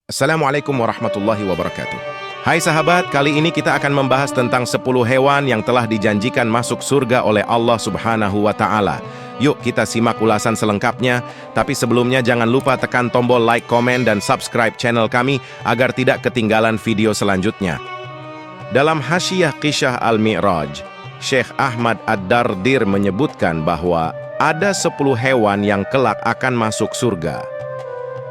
Assalamualaikum warahmatullahi wabarakatuh. Hai sahabat, kali ini kita akan membahas tentang 10 hewan yang telah dijanjikan masuk surga oleh Allah Subhanahu wa Ta'ala. Yuk kita simak ulasan selengkapnya, tapi sebelumnya jangan lupa tekan tombol like, komen, dan subscribe channel kami agar tidak ketinggalan video selanjutnya. Dalam Hasyiah Qisah Al-Mi'raj, Syekh Ahmad Ad-Dardir menyebutkan bahwa ada 10 hewan yang kelak akan masuk surga.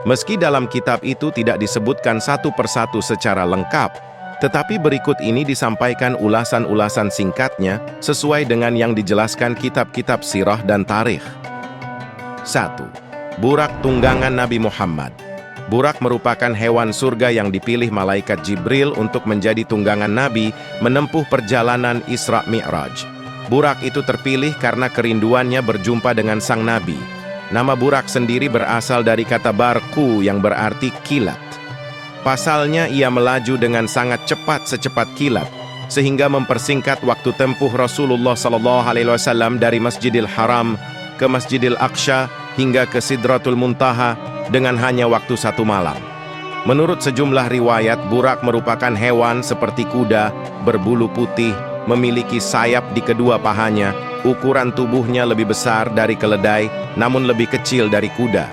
Meski dalam kitab itu tidak disebutkan satu persatu secara lengkap, tetapi berikut ini disampaikan ulasan-ulasan singkatnya sesuai dengan yang dijelaskan kitab-kitab sirah dan tarikh. 1. Burak tunggangan Nabi Muhammad. Burak merupakan hewan surga yang dipilih malaikat Jibril untuk menjadi tunggangan Nabi menempuh perjalanan Isra Mi'raj. Burak itu terpilih karena kerinduannya berjumpa dengan sang Nabi. Nama Burak sendiri berasal dari kata barku yang berarti kilat. Pasalnya ia melaju dengan sangat cepat secepat kilat, sehingga mempersingkat waktu tempuh Rasulullah SAW dari Masjidil Haram ke Masjidil Aqsa hingga ke Sidratul Muntaha dengan hanya waktu 1 malam. Menurut sejumlah riwayat, Burak merupakan hewan seperti kuda, berbulu putih, memiliki sayap di kedua pahanya, ukuran tubuhnya lebih besar dari keledai, namun lebih kecil dari kuda.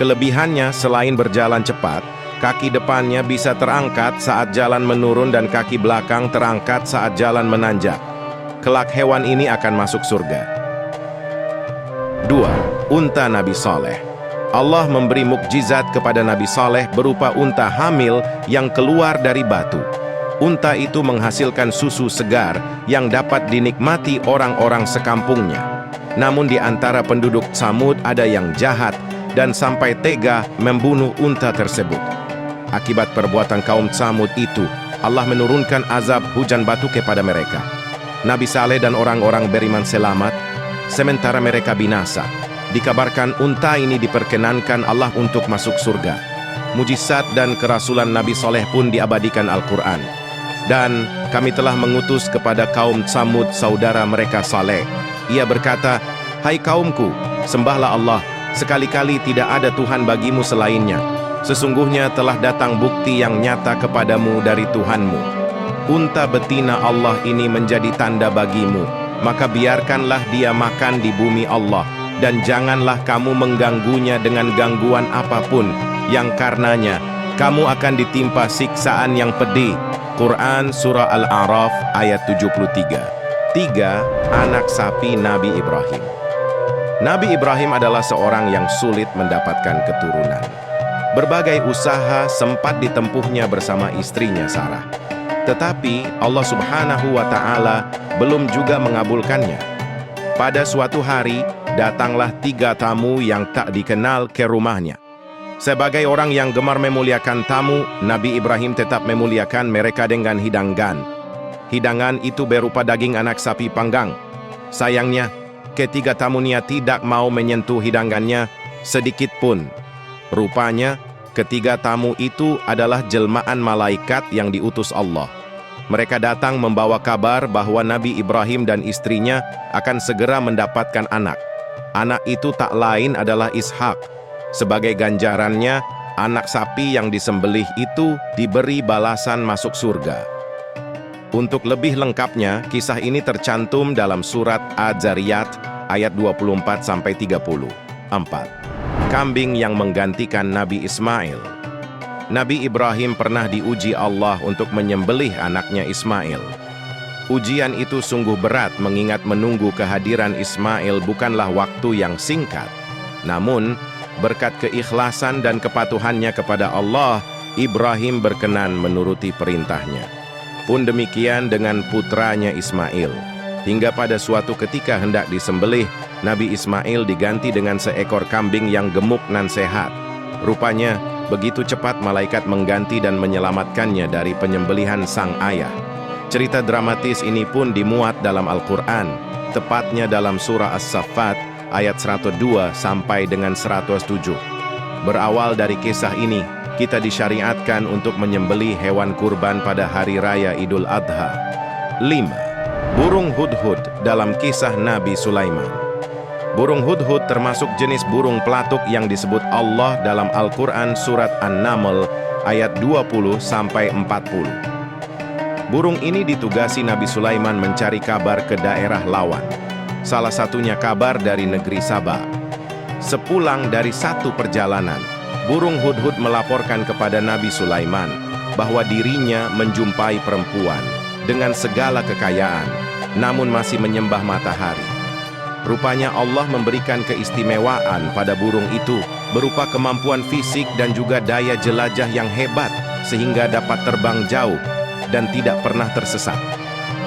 Kelebihannya selain berjalan cepat, kaki depannya bisa terangkat saat jalan menurun dan kaki belakang terangkat saat jalan menanjak. Kelak hewan ini akan masuk surga. 2. Unta Nabi Saleh. Allah memberi mukjizat kepada Nabi Saleh berupa unta hamil yang keluar dari batu. Unta itu menghasilkan susu segar yang dapat dinikmati orang-orang sekampungnya. Namun di antara penduduk Tsamud ada yang jahat dan sampai tega membunuh unta tersebut. Akibat perbuatan kaum Tsamud itu, Allah menurunkan azab hujan batu kepada mereka. Nabi Saleh dan orang-orang beriman selamat, sementara mereka binasa. Dikabarkan unta ini diperkenankan Allah untuk masuk surga. Mujizat dan kerasulan Nabi Saleh pun diabadikan Al-Quran. Dan kami telah mengutus kepada kaum Tsamud saudara mereka Saleh. Ia berkata, "Hai kaumku, sembahlah Allah, sekali-kali tidak ada Tuhan bagimu selainnya. Sesungguhnya telah datang bukti yang nyata kepadamu dari Tuhanmu. Unta betina Allah ini menjadi tanda bagimu, maka biarkanlah dia makan di bumi Allah, dan janganlah kamu mengganggunya dengan gangguan apapun, yang karenanya kamu akan ditimpa siksaan yang pedih." Quran Surah Al-A'raf ayat 73. 3. Anak sapi Nabi Ibrahim. Nabi Ibrahim adalah seorang yang sulit mendapatkan keturunan. Berbagai usaha sempat ditempuhnya bersama istrinya Sarah. Tetapi Allah Subhanahu wa Ta'ala belum juga mengabulkannya. Pada suatu hari, datanglah 3 tamu yang tak dikenal ke rumahnya. Sebagai orang yang gemar memuliakan tamu, Nabi Ibrahim tetap memuliakan mereka dengan hidangan. Hidangan itu berupa daging anak sapi panggang. Sayangnya, ketiga tamunya tidak mau menyentuh hidangannya sedikit pun. Rupanya, ketiga tamu itu adalah jelmaan malaikat yang diutus Allah. Mereka datang membawa kabar bahwa Nabi Ibrahim dan istrinya akan segera mendapatkan anak. Anak itu tak lain adalah Ishak. Sebagai ganjarannya, anak sapi yang disembelih itu diberi balasan masuk surga. Untuk lebih lengkapnya, kisah ini tercantum dalam surat Az-Zariyat ayat 24-30. 4. Kambing yang menggantikan Nabi Ismail. Nabi Ibrahim pernah diuji Allah untuk menyembelih anaknya Ismail. Ujian itu sungguh berat mengingat menunggu kehadiran Ismail bukanlah waktu yang singkat. Namun, berkat keikhlasan dan kepatuhannya kepada Allah, Ibrahim berkenan menuruti perintahnya. Pun demikian dengan putranya Ismail. Hingga pada suatu ketika hendak disembelih, Nabi Ismail diganti dengan seekor kambing yang gemuk dan sehat. Rupanya, begitu cepat malaikat mengganti dan menyelamatkannya dari penyembelihan sang ayah. Cerita dramatis ini pun dimuat dalam Al-Quran, tepatnya dalam surah As-Saffat, ayat 102 sampai dengan 107. Berawal dari kisah ini, kita disyariatkan untuk menyembelih hewan kurban pada hari raya Idul Adha. 5. Burung hudhud dalam kisah Nabi Sulaiman. Burung hudhud termasuk jenis burung pelatuk yang disebut Allah dalam Al-Quran surat An-Naml ayat 20-40. Burung ini ditugasi Nabi Sulaiman mencari kabar ke daerah lawan. Salah satunya kabar dari negeri Saba. Sepulang dari satu perjalanan, burung hudhud melaporkan kepada Nabi Sulaiman bahwa dirinya menjumpai perempuan dengan segala kekayaan, namun masih menyembah matahari. Rupanya Allah memberikan keistimewaan pada burung itu berupa kemampuan fisik dan juga daya jelajah yang hebat sehingga dapat terbang jauh dan tidak pernah tersesat.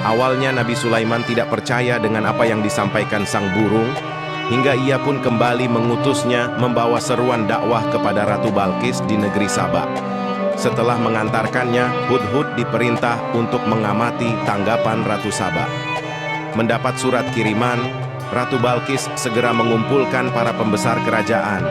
Awalnya Nabi Sulaiman tidak percaya dengan apa yang disampaikan sang burung, hingga ia pun kembali mengutusnya membawa seruan dakwah kepada Ratu Balqis di negeri Saba. Setelah mengantarkannya, hudhud diperintah untuk mengamati tanggapan Ratu Saba. Mendapat surat kiriman, Ratu Balqis segera mengumpulkan para pembesar kerajaan.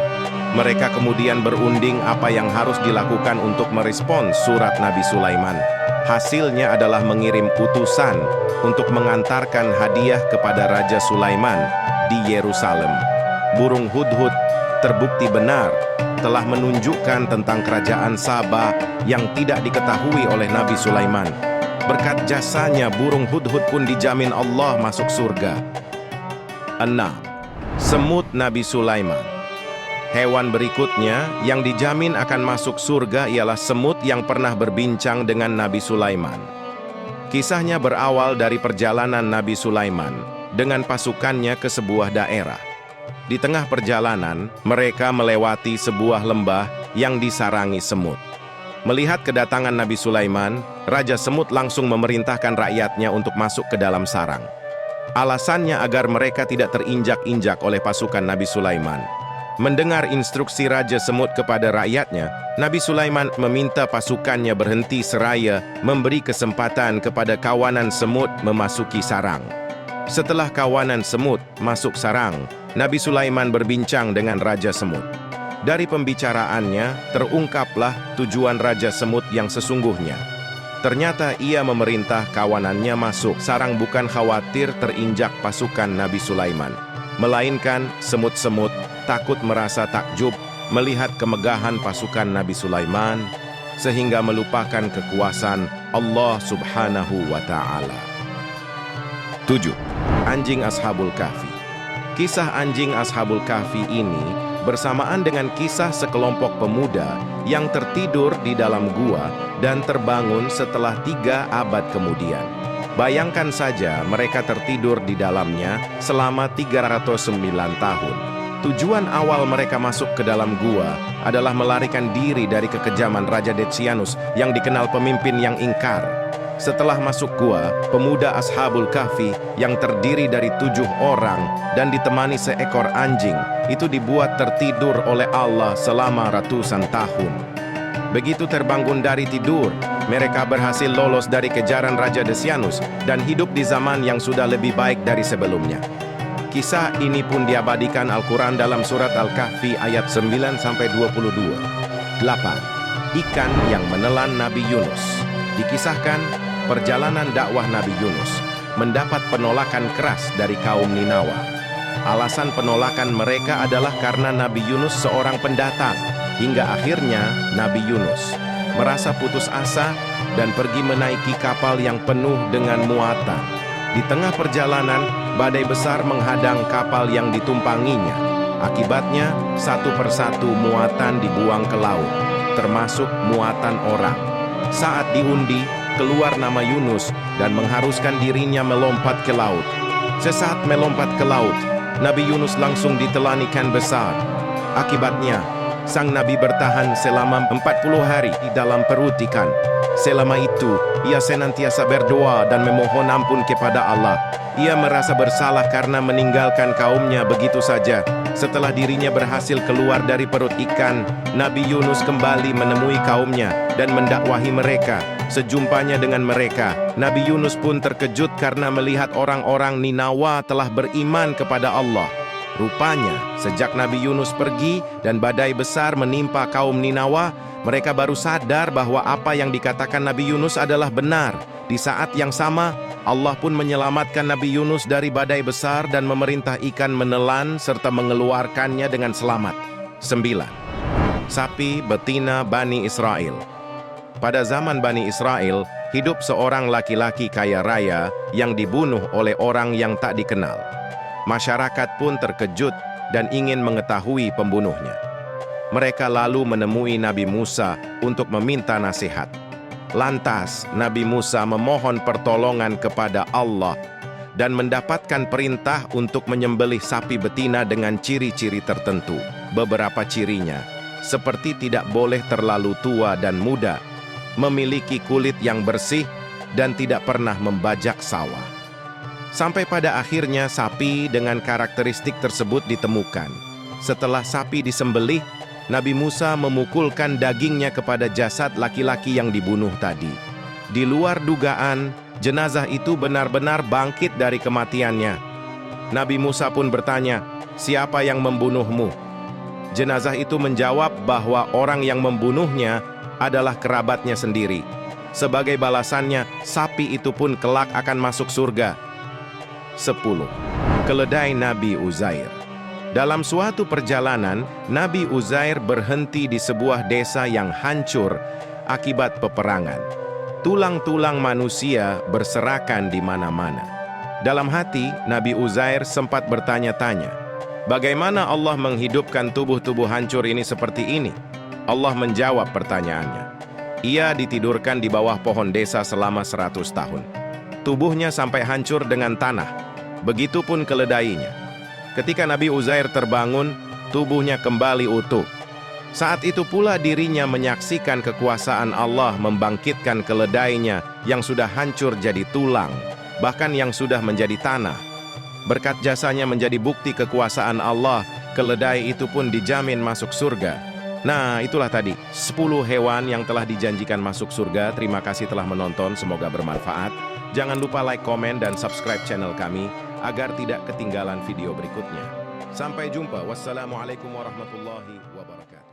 Mereka kemudian berunding apa yang harus dilakukan untuk merespons surat Nabi Sulaiman. Hasilnya adalah mengirim utusan untuk mengantarkan hadiah kepada Raja Sulaiman di Yerusalem. Burung hudhud terbukti benar telah menunjukkan tentang kerajaan Saba yang tidak diketahui oleh Nabi Sulaiman. Berkat jasanya, burung hudhud pun dijamin Allah masuk surga. 6. Semut Nabi Sulaiman. Hewan berikutnya yang dijamin akan masuk surga ialah semut yang pernah berbincang dengan Nabi Sulaiman. Kisahnya berawal dari perjalanan Nabi Sulaiman dengan pasukannya ke sebuah daerah. Di tengah perjalanan, mereka melewati sebuah lembah yang disarangi semut. Melihat kedatangan Nabi Sulaiman, Raja Semut langsung memerintahkan rakyatnya untuk masuk ke dalam sarang. Alasannya agar mereka tidak terinjak-injak oleh pasukan Nabi Sulaiman. Mendengar instruksi Raja Semut kepada rakyatnya, Nabi Sulaiman meminta pasukannya berhenti seraya memberi kesempatan kepada kawanan semut memasuki sarang. Setelah kawanan semut masuk sarang, Nabi Sulaiman berbincang dengan Raja Semut. Dari pembicaraannya, terungkaplah tujuan Raja Semut yang sesungguhnya. Ternyata ia memerintah kawanannya masuk sarang bukan khawatir terinjak pasukan Nabi Sulaiman, melainkan semut-semut takut merasa takjub melihat kemegahan pasukan Nabi Sulaiman, sehingga melupakan kekuasaan Allah Subhanahu wa Ta'ala. 7. Anjing Ashabul Kahfi. Kisah anjing Ashabul Kahfi ini bersamaan dengan kisah sekelompok pemuda yang tertidur di dalam gua dan terbangun setelah 3 abad kemudian. Bayangkan saja mereka tertidur di dalamnya selama 309 tahun. Tujuan awal mereka masuk ke dalam gua adalah melarikan diri dari kekejaman Raja Decianus yang dikenal pemimpin yang ingkar. Setelah masuk gua, pemuda Ashabul Kahfi yang terdiri dari 7 orang dan ditemani seekor anjing itu dibuat tertidur oleh Allah selama ratusan tahun. Begitu terbangun dari tidur, mereka berhasil lolos dari kejaran Raja Decianus dan hidup di zaman yang sudah lebih baik dari sebelumnya. Kisah ini pun diabadikan Al-Quran dalam surat Al-Kahfi ayat 9-22. 8. Ikan yang menelan Nabi Yunus. Dikisahkan, perjalanan dakwah Nabi Yunus mendapat penolakan keras dari kaum Ninawa. Alasan penolakan mereka adalah karena Nabi Yunus seorang pendatang, hingga akhirnya Nabi Yunus merasa putus asa dan pergi menaiki kapal yang penuh dengan muatan. Di tengah perjalanan, badai besar menghadang kapal yang ditumpanginya. Akibatnya, satu persatu muatan dibuang ke laut, termasuk muatan orang. Saat diundi, keluar nama Yunus dan mengharuskan dirinya melompat ke laut. Sesaat melompat ke laut, Nabi Yunus langsung ditelan ikan besar. Akibatnya, sang Nabi bertahan selama 40 hari di dalam perut ikan. Selama itu, ia senantiasa berdoa dan memohon ampun kepada Allah. Ia merasa bersalah karena meninggalkan kaumnya begitu saja. Setelah dirinya berhasil keluar dari perut ikan, Nabi Yunus kembali menemui kaumnya dan mendakwahi mereka. Sejumpanya dengan mereka, Nabi Yunus pun terkejut karena melihat orang-orang Ninawa telah beriman kepada Allah. Rupanya, sejak Nabi Yunus pergi dan badai besar menimpa kaum Ninawa, mereka baru sadar bahwa apa yang dikatakan Nabi Yunus adalah benar. Di saat yang sama, Allah pun menyelamatkan Nabi Yunus dari badai besar dan memerintah ikan menelan serta mengeluarkannya dengan selamat. 9. Sapi betina Bani Israel. Pada zaman Bani Israel, hidup seorang laki-laki kaya raya yang dibunuh oleh orang yang tak dikenal. Masyarakat pun terkejut dan ingin mengetahui pembunuhnya. Mereka lalu menemui Nabi Musa untuk meminta nasihat. Lantas, Nabi Musa memohon pertolongan kepada Allah dan mendapatkan perintah untuk menyembelih sapi betina dengan ciri-ciri tertentu. Beberapa cirinya, seperti tidak boleh terlalu tua dan muda, memiliki kulit yang bersih, dan tidak pernah membajak sawah. Sampai pada akhirnya sapi dengan karakteristik tersebut ditemukan. Setelah sapi disembelih, Nabi Musa memukulkan dagingnya kepada jasad laki-laki yang dibunuh tadi. Di luar dugaan, jenazah itu benar-benar bangkit dari kematiannya. Nabi Musa pun bertanya, "Siapa yang membunuhmu?" Jenazah itu menjawab bahwa orang yang membunuhnya adalah kerabatnya sendiri. Sebagai balasannya, sapi itu pun kelak akan masuk surga. 10. Keledai Nabi Uzair. Dalam suatu perjalanan, Nabi Uzair berhenti di sebuah desa yang hancur akibat peperangan. Tulang-tulang manusia berserakan di mana-mana. Dalam hati, Nabi Uzair sempat bertanya-tanya, bagaimana Allah menghidupkan tubuh-tubuh hancur ini seperti ini? Allah menjawab pertanyaannya. Ia ditidurkan di bawah pohon desa selama 100 tahun. Tubuhnya sampai hancur dengan tanah. Begitupun keledainya. Ketika Nabi Uzair terbangun, tubuhnya kembali utuh. Saat itu pula dirinya menyaksikan kekuasaan Allah membangkitkan keledainya yang sudah hancur jadi tulang, bahkan yang sudah menjadi tanah. Berkat jasanya menjadi bukti kekuasaan Allah, keledai itu pun dijamin masuk surga. Nah, itulah tadi 10 hewan yang telah dijanjikan masuk surga. Terima kasih telah menonton, semoga bermanfaat. Jangan lupa like, komen, dan subscribe channel kami agar tidak ketinggalan video berikutnya. Sampai jumpa. Wassalamualaikum warahmatullahi wabarakatuh.